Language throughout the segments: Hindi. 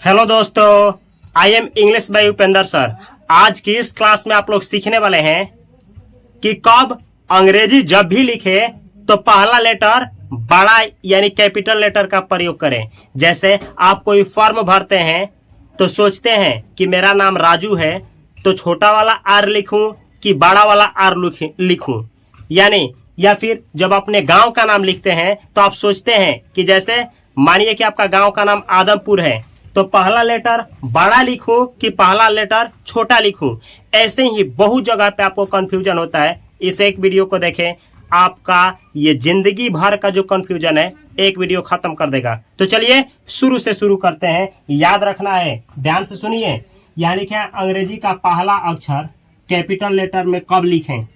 हेलो दोस्तों, I am English by Upendra sir. आज की इस क्लास में आप लोग सीखने वाले हैं कि कब अंग्रेजी जब भी लिखे तो पहला लेटर बड़ा यानी कैपिटल लेटर का प्रयोग करें। जैसे आप कोई फॉर्म भरते हैं तो सोचते हैं कि मेरा नाम राजू है तो छोटा वाला आर लिखूं कि बड़ा वाला आर लिखूं, यानी या फिर जब अपने गांव का नाम लिखते हैं तो आप सोचते हैं कि जैसे मानिए कि आपका गांव का नाम आदमपुर है तो पहला लेटर बड़ा लिखूं कि पहला लेटर छोटा लिखूं। ऐसे ही बहुत जगह पे आपको कंफ्यूजन होता है। इस एक वीडियो को देखें, आपका ये जिंदगी भर का जो कंफ्यूजन है एक वीडियो खत्म कर देगा। तो चलिए शुरू से शुरू करते हैं। याद रखना है, ध्यान से सुनिए। यहाँ लिखे हैं अंग्रेजी का पहला अक्षर कैपिटल लेटर में कब लिखें।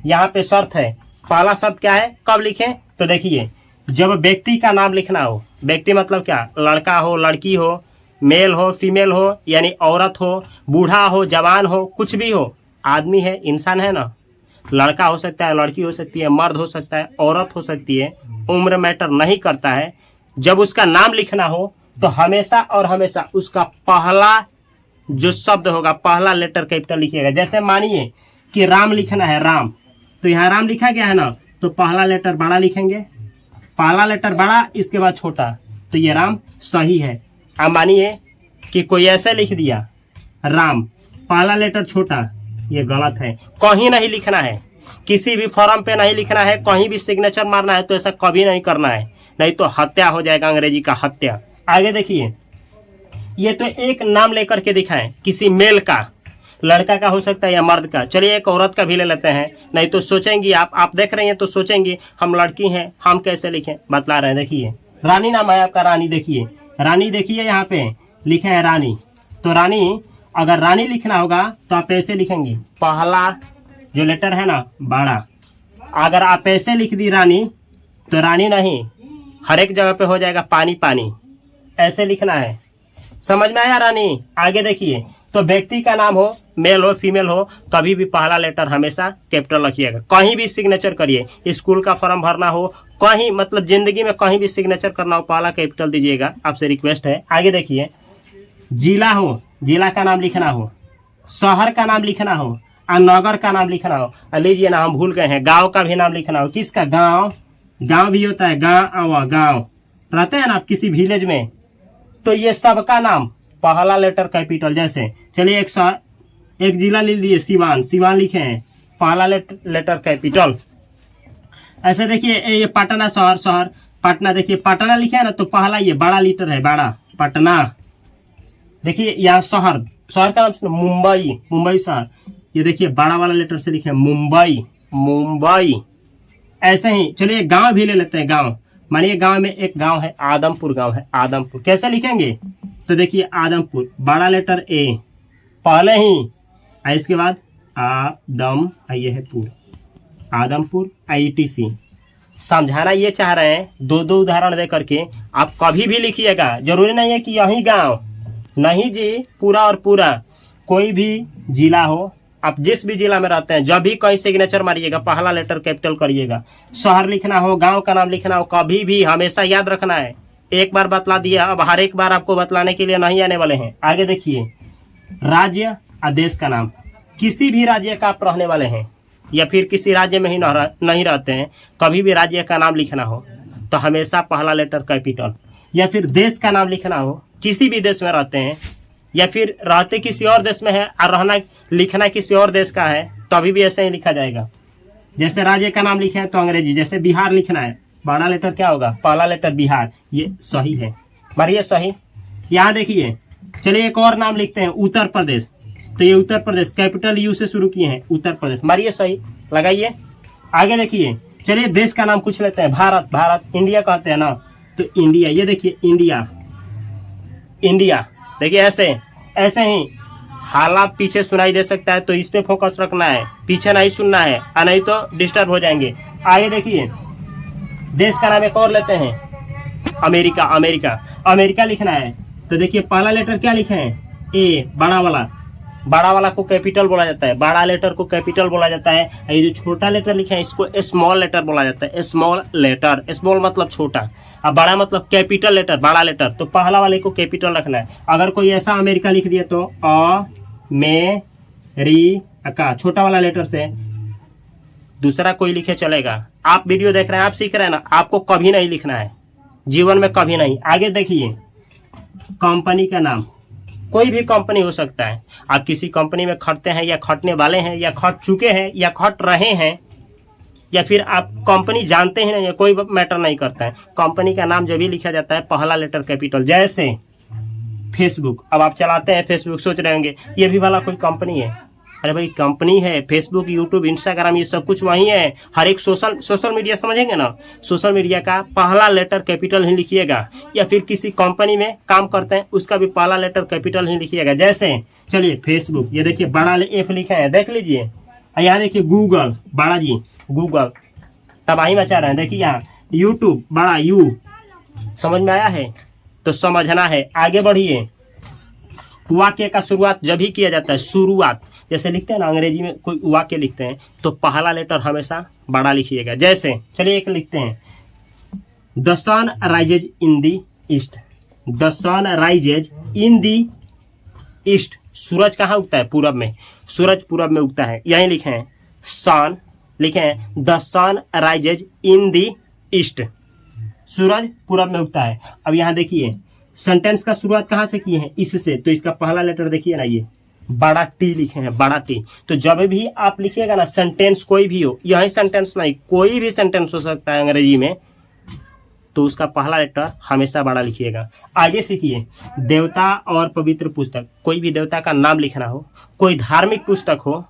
यहाँ पे शर्त है, पहला शब्द क्या है, कब लिखें। तो देखिए, जब व्यक्ति का नाम लिखना हो, व्यक्ति मतलब क्या, लड़का हो लड़की हो, मेल हो फीमेल हो यानी औरत हो, बूढ़ा हो जवान हो, कुछ भी हो, आदमी है इंसान है ना, लड़का हो सकता है, लड़की हो सकती है, मर्द हो सकता है, औरत हो सकती है, उम्र मैटर नहीं करता है। जब उसका नाम लिखना हो तो हमेशा और हमेशा उसका पहला जो शब्द होगा पहला लेटर कैपिटल लिखिएगा। जैसे मानिए कि राम लिखना है, राम, तो यहाँ राम लिखा गया है ना, तो पहला लेटर बड़ा लिखेंगे, पहला लेटर बड़ा इसके बाद छोटा, तो ये राम सही है। अब मानिए कि कोई ऐसे लिख दिया राम पहला लेटर छोटा, ये गलत है। कहीं नहीं लिखना है, किसी भी फॉर्म पे नहीं लिखना है, कहीं भी सिग्नेचर मारना है तो ऐसा कभी नहीं करना है, नहीं तो हत्या हो जाएगा, अंग्रेजी का हत्या। आगे देखिए, ये तो एक नाम लेकर के दिखाएं, किसी मेल का, लड़का का हो सकता है या मर्द का। चलिए एक औरत का भी ले लेते हैं, नहीं तो सोचेंगी आप देख रहे हैं तो सोचेंगी हम लड़की हैं, हम कैसे लिखें, बतला रहे हैं। देखिए रानी नाम है आपका, रानी, देखिए रानी, देखिए यहाँ पे लिखे है रानी। तो रानी, अगर रानी लिखना होगा तो आप ऐसे लिखेंगे, पहला जो लेटर है ना बड़ा। अगर आप ऐसे लिख दी रानी तो रानी नहीं, हर एक जगह पे हो जाएगा पानी पानी, ऐसे लिखना है। समझ में आया रानी। आगे देखिए, तो व्यक्ति का नाम हो, मेल हो फीमेल हो, कभी भी पहला लेटर हमेशा कैपिटल रखिएगा। कहीं भी सिग्नेचर करिए, स्कूल का फॉर्म भरना हो, कहीं मतलब जिंदगी में कहीं भी सिग्नेचर करना हो, पहला कैपिटल दीजिएगा, आपसे रिक्वेस्ट है। आगे देखिए, जिला हो, जिला का नाम लिखना हो, शहर का नाम लिखना हो और नगर का नाम लिखना हो। लीजिए ना, हम भूल गए हैं, गाँव का भी नाम लिखना हो। किसका, गाँव, गाँव भी होता है, गाँव रहते हैं ना आप किसी विलेज में, तो ये सबका नाम पहला लेटर कैपिटल। जैसे चलिए एक जिला ले लिए, सिवान, सिवान लिखे हैं, पहला लेटर कैपिटल। ऐसे देखिए ये पटना, शहर पटना, देखिए पटना लिखे है ना, तो पहला ये बड़ा लेटर है, बड़ा पटना। देखिए यहाँ शहर का नाम सुनो, मुंबई शहर, ये देखिए बड़ा वाला लेटर से लिखे मुंबई। ऐसे ही चलिए गांव भी ले लेते हैं। गांव मानिए, गांव में एक गांव है, आदमपुर गांव है, आदमपुर कैसे लिखेंगे, तो देखिए आदमपुर बड़ा लेटर ए पहले ही, इसके बाद आदम, ये है पुर, आदमपुर ITC। समझाना ये चाह रहे हैं, दो उदाहरण दे करके आप कभी भी लिखिएगा। जरूरी नहीं है कि यही गांव, नहीं जी, पूरा और पूरा कोई भी जिला हो, आप जिस भी जिला में रहते हैं, जब भी कहीं सिग्नेचर मारिएगा पहला लेटर कैपिटल करिएगा। शहर लिखना हो, गांव का नाम लिखना हो, कभी भी हमेशा याद रखना है। एक बार बतला दिया, अब हर एक बार आपको बतलाने के लिए नहीं आने वाले हैं। आगे देखिए, राज्य और देश का नाम, किसी भी राज्य का आप रहने वाले हैं या फिर किसी राज्य में ही नहीं रहते हैं, कभी भी राज्य का नाम लिखना हो तो हमेशा पहला लेटर कैपिटल। या फिर देश का नाम लिखना हो, किसी भी देश में रहते हैं या फिर रहते किसी और देश में है और लिखना किसी और देश का है, तो अभी भी ऐसे ही लिखा जाएगा। जैसे राज्य का नाम लिखे हैं तो अंग्रेजी, जैसे बिहार लिखना है, बड़ा लेटर क्या होगा, पहला लेटर बिहार, ये सही है, मारिए सही। यहाँ देखिए, चलिए एक और नाम लिखते हैं, उत्तर प्रदेश, तो ये उत्तर प्रदेश कैपिटल U से शुरू किए हैं, उत्तर प्रदेश, मारिए सही, लगाइए। आगे देखिए, चलिए देश का नाम कुछ लेते हैं, भारत, इंडिया कहते हैं ना, तो इंडिया, ये देखिए इंडिया, देखिए ऐसे ही हालात पीछे सुनाई दे सकता है तो इस पे फोकस रखना है, पीछे नहीं सुनना है, नहीं तो डिस्टर्ब हो जाएंगे। आगे देखिए, देश का नाम एक और लेते हैं, अमेरिका लिखना है, तो देखिए पहला लेटर क्या लिखे हैं, ए बड़ा वाला, बड़ा वाला को कैपिटल बोला जाता है, बड़ा लेटर को कैपिटल बोला जाता है। ये जो छोटा लेटर लिखा है इसको स्मॉल लेटर बोला जाता है। स्मॉल लेटर, स्मॉल मतलब छोटा, अब बड़ा मतलब कैपिटल लेटर, बड़ा लेटर। तो पहला वाले को कैपिटल रखना है। अगर कोई ऐसा अमेरिका लिख दिया तो अमेरिका छोटा वाला लेटर से, दूसरा कोई लिखे चलेगा। आप वीडियो देख रहे हैं, आप सीख रहे हैं ना, आपको कभी नहीं लिखना है जीवन में, कभी नहीं। आगे देखिए, कंपनी का नाम, कोई भी कंपनी हो सकता है। आप किसी कंपनी में खटते हैं या खटने वाले हैं या खट चुके हैं या खट रहे हैं, या फिर आप कंपनी जानते ही नहीं है, कोई मैटर नहीं करता है। कंपनी का नाम जो भी लिखा जाता है पहला लेटर कैपिटल। जैसे फेसबुक, अब आप चलाते हैं फेसबुक, सोच रहे होंगे ये भी वाला कोई कंपनी है। अरे भाई कंपनी है, फेसबुक, यूट्यूब, इंस्टाग्राम, ये सब कुछ वही है। हर एक सोशल मीडिया समझेंगे ना, सोशल मीडिया का पहला लेटर कैपिटल ही लिखिएगा। या फिर किसी कंपनी में काम करते हैं उसका भी पहला लेटर कैपिटल ही लिखिएगा। जैसे चलिए फेसबुक, ये देखिए बड़ा एफ लिखे हैं, देख लीजिए। यहाँ देखिए गूगल, बड़ा जी गूगल, तबाही मचा रहे हैं। देखिए यहाँ यूट्यूब, बड़ा यू, समझ में आया है तो समझना है। आगे बढ़िए, वाक्य का शुरुआत जब भी किया जाता है, शुरुआत जैसे लिखते हैं ना अंग्रेजी में कोई वाक्य लिखते हैं तो पहला लेटर हमेशा बड़ा लिखिएगा। जैसे चलिए एक लिखते हैं, the sun rises in the east, the sun rises in the east. सूरज कहाँ उगता है? पूरब में। सूरज पूरब में उगता है, यही लिखे हैं सन, लिखे हैं the sun rises in the east, सूरज पूरब में उगता है। अब यहाँ देखिए सेंटेंस का शुरुआत कहाँ से किए हैं? इससे, तो इसका पहला लेटर देखिए ना, ये बड़ा टी लिखे हैं, बड़ा टी। तो जब भी आप लिखिएगा ना सेंटेंस कोई भी हो, यही सेंटेंस नहीं कोई भी सेंटेंस हो सकता है अंग्रेजी में, तो उसका पहला लेटर हमेशा बड़ा लिखिएगा। आगे सीखिए, देवता और पवित्र पुस्तक, कोई भी देवता का नाम लिखना हो, कोई धार्मिक पुस्तक हो,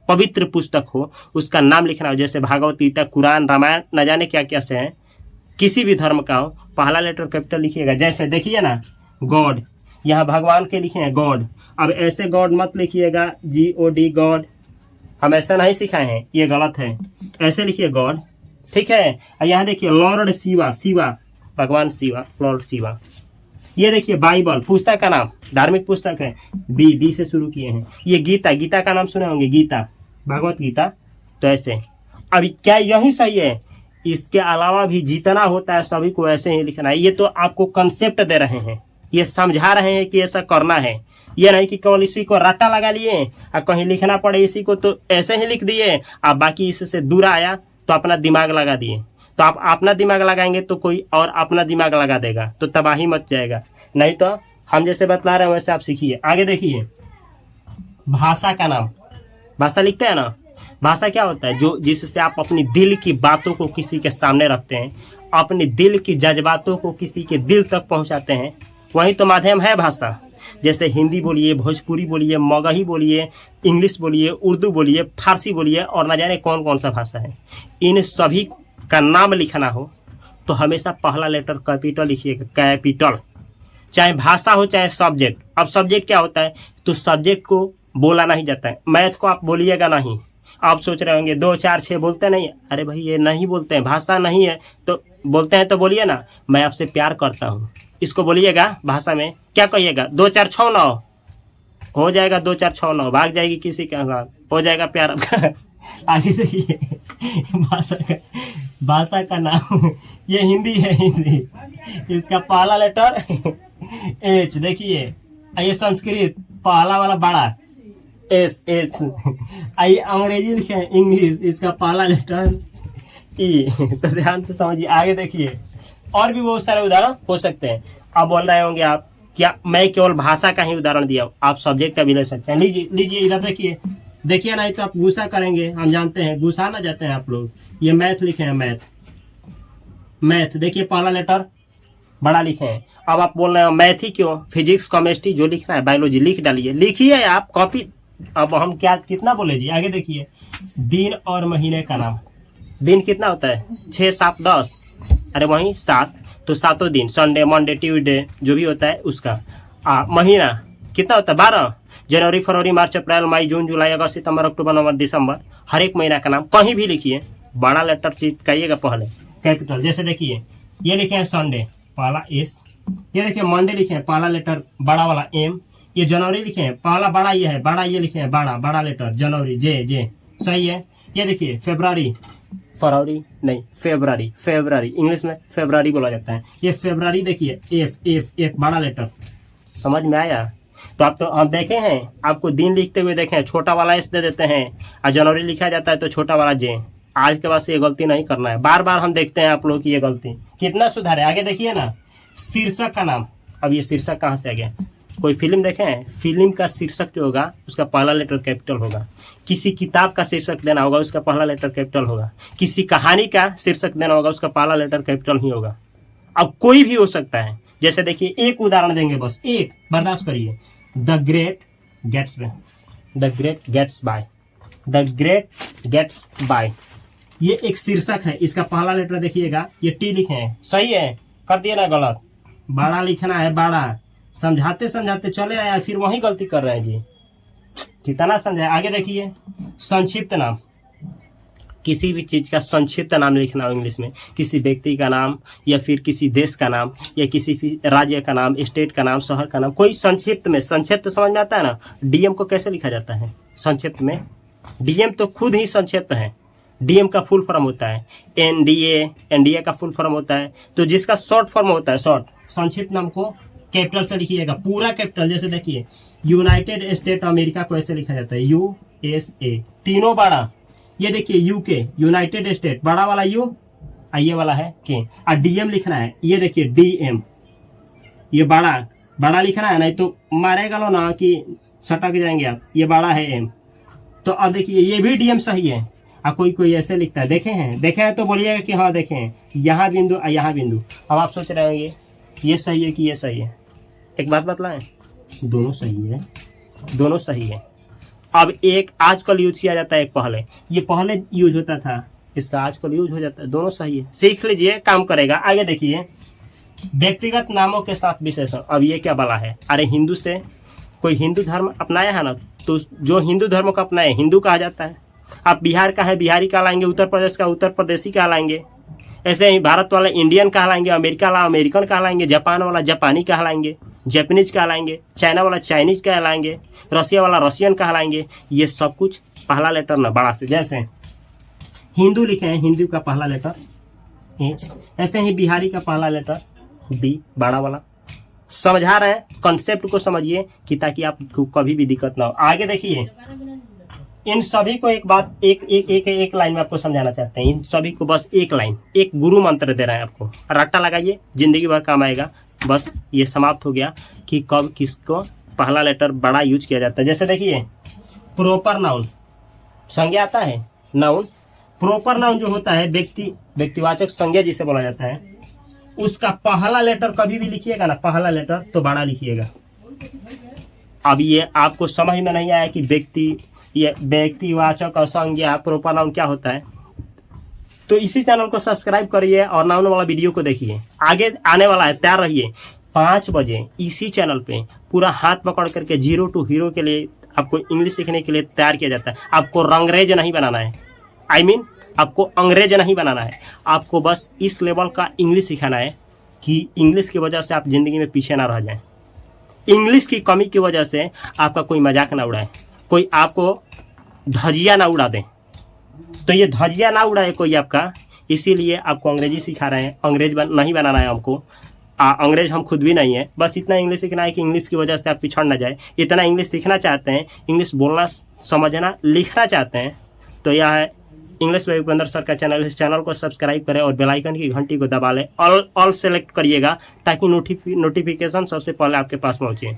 पवित्र पुस्तक हो, उसका नाम लिखना हो। जैसे भागवत गीता, कुरान, रामायण, न जाने क्या क्या से हैं, किसी भी धर्म का हो, पहला लेटर कैपिटल लिखिएगा। जैसे देखिए ना गॉड, यहाँ भगवान के लिखे हैं गॉड। अब ऐसे गॉड मत लिखिएगा, GOD गॉड, हम ऐसा नहीं सिखाए हैं, ये गलत है। ऐसे लिखिए गॉड, ठीक है। और यहाँ देखिए लॉर्ड शिवा, शिवा भगवान शिवा, लॉर्ड शिवा। ये देखिए बाइबल, पुस्तक का नाम, धार्मिक पुस्तक है, बी से शुरू किए हैं। ये गीता, गीता का नाम सुने होंगे, गीता, भगवत गीता। तो ऐसे, अभी क्या यही सही है? इसके अलावा भी जितना होता है सभी को ऐसे ही लिखना है। ये तो आपको कंसेप्ट दे रहे हैं, ये समझा रहे हैं कि ऐसा करना है। ये नहीं कि केवल इसी को रट्टा लगा लिए और कहीं लिखना पड़े इसी को तो ऐसे ही लिख दिए, अब बाकी इससे दूर आया तो अपना दिमाग लगा दिए। तो आप अपना दिमाग लगाएंगे तो कोई और अपना दिमाग लगा देगा, तो तबाही मच जाएगा। नहीं तो हम जैसे बतला रहे हैं वैसे आप सीखिए। आगे देखिए, भाषा का नाम, भाषा लिखते हैं ना, भाषा क्या होता है? जो जिससे आप अपनी दिल की बातों को किसी के सामने रखते हैं, अपने दिल की जज्बातों को किसी के दिल तक पहुंचाते हैं, वही तो माध्यम है भाषा। जैसे हिंदी बोलिए, भोजपुरी बोलिए, मगही बोलिए, इंग्लिश बोलिए, उर्दू बोलिए, फारसी बोलिए और न जाने कौन कौन सा भाषा है। इन सभी का नाम लिखना हो तो हमेशा पहला लेटर कैपिटल लिखिएगा, कैपिटल। चाहे भाषा हो चाहे सब्जेक्ट। अब सब्जेक्ट क्या होता है? तो सब्जेक्ट को बोला नहीं जाता है। मैथ को आप बोलिएगा नहीं। आप सोच रहे होंगे 2 4 6 बोलते नहीं, अरे भाई ये नहीं बोलते हैं, भाषा नहीं है। तो बोलते हैं तो बोलिए ना, मैं आपसे प्यार करता हूँ, इसको बोलिएगा भाषा में, क्या कहिएगा? 2 4 6 9 हो जाएगा, 2 4 6 9 भाग जाएगी किसी के साथ, हो जाएगा प्यार आपका। आगे देखिए, भाषा का नाम, ये हिंदी है, हिंदी, इसका पहला लेटर H। देखिए ये संस्कृत, पहला वाला बड़ा S। आइए अंग्रेजी लिखे हैं, इंग्लिश, इसका पहला लेटर E। तो ध्यान से समझिए। आगे देखिए, और भी बहुत सारे उदाहरण हो सकते हैं। अब बोल रहे होंगे आप, क्या मैं केवल भाषा का ही उदाहरण दिया? आप सब्जेक्ट का भी ले सकते हैं। लीजिए इधर देखिए, देखिए नहीं तो आप गुस्सा करेंगे, हम जानते हैं गुस्सा ना जाते हैं आप लोग। ये मैथ लिखे हैं, मैथ देखिए पहला लेटर बड़ा लिखे हैं। अब आप बोल रहे हो मैथ ही क्यों? फिजिक्स, केमिस्ट्री जो लिखना है, बायोलॉजी लिख डालिए, लिखिए आप कॉपी। अब हम क्या कितना बोले जी? आगे देखिए, दिन और महीने का नाम। दिन कितना होता है? 6 7 10, अरे वही 7, तो 7 दिन, संडे, मंडे, ट्यूसडे जो भी होता है उसका। महीना कितना होता है? 12, जनवरी, फरवरी, मार्च, अप्रैल, मई, जून, जुलाई, अगस्त, सितंबर, अक्टूबर, नवंबर, दिसंबर। हर एक महीना का नाम कहीं भी लिखिए, बड़ा लेटर चिपकाइएगा पहले, कैपिटल। जैसे देखिए ये लिखे हैं संडे, पहला S। ये देखिए मंडे लिखे हैं, पहला लेटर बड़ा वाला M। ये जनवरी लिखे हैं, पहला बड़ा ये है, बड़ा ये लिखे हैं, बड़ा लेटर जनवरी, जे सही है। ये देखिए फरवरी इंग्लिश में फेब्रुअरी बोला जाता है। ये फरवरी देखिए, एफ बड़ा लेटर, समझ में आया। तो आप तो हम देखे हैं, आपको दिन लिखते हुए देखे हैं, छोटा वाला एस दे देते हैं और जनवरी लिखा जाता है तो छोटा वाला जे। आज के बाद से ये गलती नहीं करना है, बार बार हम देखते हैं आप लोग की ये गलती। कितना सुधार है, आगे देखिए ना। शीर्षक का नाम, अब ये शीर्षक कहाँ से आ गया? कोई फिल्म देखे हैं, फिल्म का शीर्षक जो होगा उसका पहला लेटर कैपिटल होगा। किसी किताब का शीर्षक देना होगा उसका पहला लेटर कैपिटल होगा। किसी कहानी का शीर्षक देना होगा उसका पहला लेटर कैपिटल ही होगा। अब कोई भी हो सकता है, जैसे देखिए एक उदाहरण देंगे, बस एक, बर्दाश्त करिए। द ग्रेट गेट्स बाय, ये एक शीर्षक है, इसका पहला लेटर देखिएगा, ये टी लिखे हैं, सही है, कर दिए ना गलत। बड़ा लिखना है, बड़ा, समझाते समझाते चले आए फिर वही गलती कर रहे हैं जी, कितना समझाए। आगे देखिए संक्षिप्त नाम, किसी भी चीज का संक्षिप्त नाम लिखना हो इंग्लिश में, किसी व्यक्ति का नाम या फिर किसी देश का नाम या किसी भी राज्य का नाम, स्टेट का नाम, शहर का नाम, कोई संक्षिप्त में। संक्षिप्त समझ में आता है ना, डीएम को कैसे लिखा जाता है संक्षिप्त में? डीएम तो खुद ही संक्षिप्त है। डीएम का फुल फॉर्म होता है एनडीए का फुल फॉर्म होता है। तो जिसका शॉर्ट फॉर्म होता है, शॉर्ट संक्षिप्त नाम को कैपिटल से लिखिएगा, पूरा कैपिटल। जैसे देखिए यूनाइटेड स्टेट अमेरिका को ऐसे लिखा जाता है, USA, तीनों बड़ा। ये देखिए यूके, यूनाइटेड स्टेट, बड़ा वाला यू, ये वाला है के, और डीएम लिखना है, ये देखिए डीएम, ये बड़ा लिखना है, नहीं तो मारेगा लो ना कि सटक जाएंगे आप। ये बड़ा है एम, तो अब देखिए ये भी डीएम सही है। और कोई ऐसे लिखता है, देखे हैं तो बोलिएगा कि हाँ देखे हैं, यहाँ बिंदु और यहाँ बिंदु। अब आप सोच रहे होंगे ये सही है कि ये सही है। एक बात बतलाएं, दोनों सही है। अब एक आजकल यूज किया जाता है, एक पहले, ये पहले यूज होता था, इसका आजकल यूज हो जाता है, दोनों सही है। सीख लीजिए, काम करेगा। आगे देखिए व्यक्तिगत नामों के साथ विशेषण। अब ये क्या बला है? अरे हिंदू से कोई हिंदू धर्म अपनाया है ना, तो जो हिंदू धर्म को अपनाए हिंदू कहा जाता है। आप बिहार का है बिहारी कहलाएंगे, उत्तर प्रदेश का उत्तर प्रदेशी कहलाएंगे, ऐसे ही भारत वाला इंडियन कहलाएंगे, अमेरिका वाला अमेरिकन कहलाएंगे, जापान वाला जापानी कहलाएंगे, जापानीज कहलाएंगे, चाइना वाला चाइनीज कहलाएंगे, रसिया वाला रशियन कहलाएंगे। ये सब कुछ पहला लेटर ना बड़ा से, जैसे हिंदू लिखे हैं, हिंदू का पहला लेटर H, ऐसे ही बिहारी का पहला लेटर B, बड़ा वाला। समझा रहे हैं, कॉन्सेप्ट को समझिए कि ताकि आपको कभी भी दिक्कत ना हो। आगे देखिए इन सभी को एक बात एक लाइन में आपको समझाना चाहते हैं। इन सभी को बस एक लाइन, एक गुरु मंत्र दे रहे हैं आपको, रट्टा लगाइए, जिंदगी भर काम आएगा। बस ये समाप्त हो गया कि कब किसको पहला लेटर बड़ा यूज किया जाता है। जैसे देखिए प्रॉपर नाउन, संज्ञा आता है, नाउन। प्रॉपर नाउन जो होता है व्यक्तिवाचक संज्ञा जिसे बोला जाता है, उसका पहला लेटर कभी भी लिखिएगा ना, पहला लेटर तो बड़ा लिखिएगा। अब ये आपको समझ में नहीं आया कि व्यक्तिवाचक और संज्ञा प्रॉपर नाउन क्या होता है, तो इसी चैनल को सब्सक्राइब करिए और नाउन वाला वीडियो को देखिए। आगे आने वाला है, तैयार रहिए। 5 बजे इसी चैनल पे पूरा हाथ पकड़ करके 0 to हीरो के लिए आपको इंग्लिश सीखने के लिए तैयार किया जाता है। आपको रंगरेज नहीं बनाना है, आपको अंग्रेज नहीं बनाना है, आपको बस इस लेवल का इंग्लिश सिखाना है कि इंग्लिश की वजह से आप जिंदगी में पीछे ना रह जाएं। इंग्लिश की कमी की वजह से आपका कोई मजाक ना उड़ाए, कोई आपको धजिया ना उड़ा दे। तो ये धजिया ना उड़ाए कोई आपका, इसीलिए आपको अंग्रेजी सिखा रहे हैं। अंग्रेज नहीं बनाना है हमको, अंग्रेज हम खुद भी नहीं है। बस इतना इंग्लिश सीखना है कि इंग्लिश की वजह से आप पिछड़ ना जाए। इतना इंग्लिश सीखना चाहते हैं, इंग्लिश बोलना समझना लिखना चाहते हैं, तो यह है इंग्लिश बाय उपेंद्र सर का चैनल। इस चैनल को सब्सक्राइब करें और बेल आइकन की घंटी को दबा लें, ऑल सेलेक्ट करिएगा ताकि नोटिफिकेशन सबसे पहले आपके पास पहुंचे।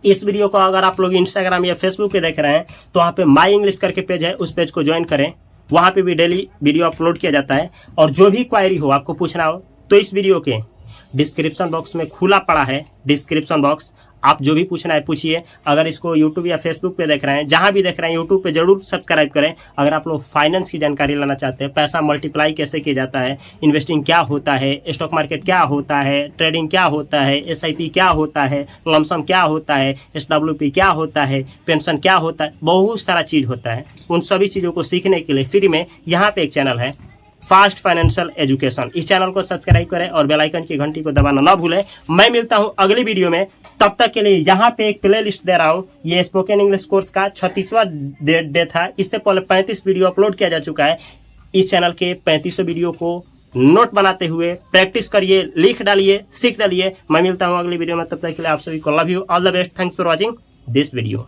इस वीडियो को अगर आप लोग इंस्टाग्राम या फेसबुक पे देख रहे हैं तो वहाँ पे माई इंग्लिश करके पेज है, उस पेज को ज्वाइन करें। वहाँ पे भी डेली वीडियो अपलोड किया जाता है। और जो भी क्वायरी हो, आपको पूछना हो, तो इस वीडियो के डिस्क्रिप्शन बॉक्स में खुला पड़ा है, डिस्क्रिप्शन बॉक्स, आप जो भी पूछना है पूछिए। अगर इसको यूट्यूब या फेसबुक पे देख रहे हैं, जहां भी देख रहे हैं, यूट्यूब पे जरूर सब्सक्राइब करें। अगर आप लोग फाइनेंस की जानकारी लेना चाहते हैं, पैसा मल्टीप्लाई कैसे किया जाता है, इन्वेस्टिंग क्या होता है, स्टॉक मार्केट क्या होता है, ट्रेडिंग क्या होता है, SIP क्या होता है, लमसम क्या होता है, SWP क्या होता है, पेंशन क्या होता है, बहुत सारा चीज़ होता है। उन सभी चीज़ों को सीखने के लिए फ्री में यहाँ पे एक चैनल है, फास्ट फाइनेंशियल एजुकेशन। इस चैनल को सब्सक्राइब करें और बेल आइकन की घंटी को दबाना ना भूलें। मैं मिलता हूं अगली वीडियो में, तब तक के लिए यहाँ पे एक प्ले लिस्ट दे रहा हूं। ये स्पोकन इंग्लिश कोर्स का 36वां डे था। इससे पहले 35 वीडियो अपलोड किया जा चुका है। इस चैनल के 35 वीडियो को नोट बनाते हुए प्रैक्टिस करिए, लिख डालिए, सीख डालिए। मैं मिलता हूं अगली वीडियो में, तब तक के लिए आप सभी को love you, all the best, thanks for watching this video.